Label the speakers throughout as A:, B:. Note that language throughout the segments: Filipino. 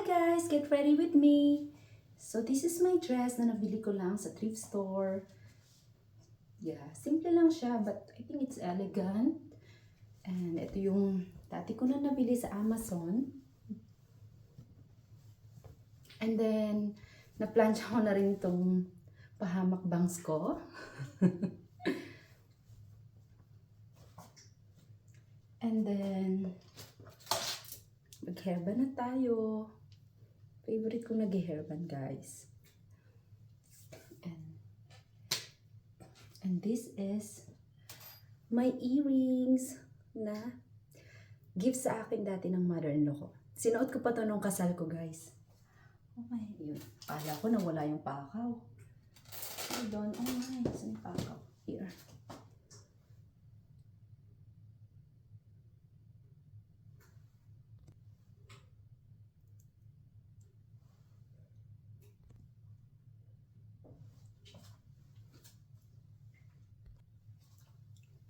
A: guys! Get ready with me! So this is my dress na nabili ko lang sa thrift store. Yeah, simple lang siya but I think it's elegant. And ito yung dati ko na nabili sa Amazon. And then, na-plancha ko na rin itong pahamak bangs ko. And then, mag-hairband na tayo. Favorite ko nag-hairband, guys. And this is my earrings na gift sa akin dati ng mother-in-law ko. Sinuot ko pa to nung kasal ko, guys. Okay, yun. Kala ko nawala yung pakaw. Hold on. Oh my, saan yung pakaw? Here.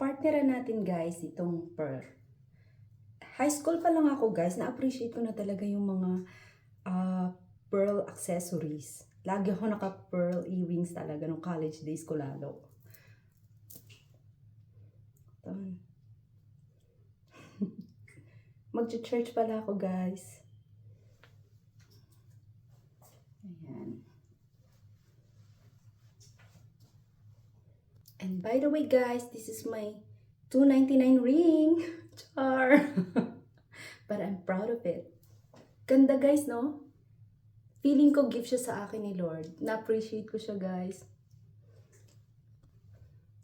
A: Partneran natin, guys, itong pearl. High school pa lang ako, guys, na-appreciate ko na talaga yung mga pearl accessories. Lagi ako naka-pearl earrings talaga nung college days ko lalo. Mag-church pala ako, guys. Ayan. And by the way, guys, this is my $2.99 ring. Char! But I'm proud of it. Ganda, guys, no? Feeling ko gift siya sa akin ni Lord. Na-appreciate ko siya, guys.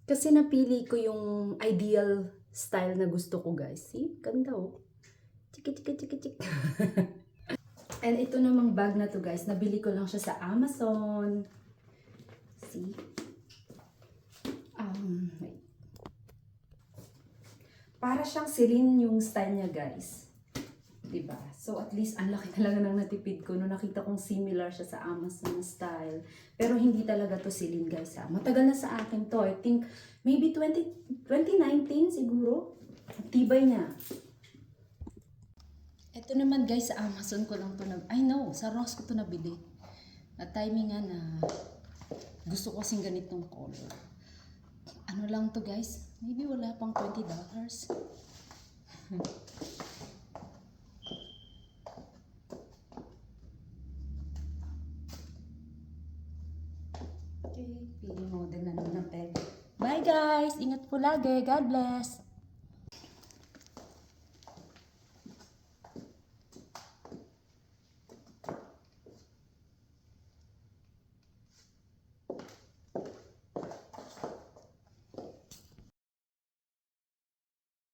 A: Kasi napili ko yung ideal style na gusto ko, guys. See? Ganda, oh. Chiki, chiki, chiki, chiki. And ito namang bag na to, guys. Nabili ko lang siya sa Amazon. See? Wait. Para siyang Celine yung style niya, guys. Diba? So, at least, ang laki talaga ng natipid ko. No, nakita kong similar siya sa Amazon style. Pero hindi talaga to Celine, guys. Ha? Matagal na sa akin to. I think, maybe 2019 siguro. Tibay niya. Ito naman, guys, sa Amazon ko lang to sa Ross ko to nabili. At timing nga na gusto ko kasing ganitong color. Ano lang to, guys? Maybe wala pang $20. Okay, pili model na naman ng peg. Bye, guys! Ingat po lagi. God bless!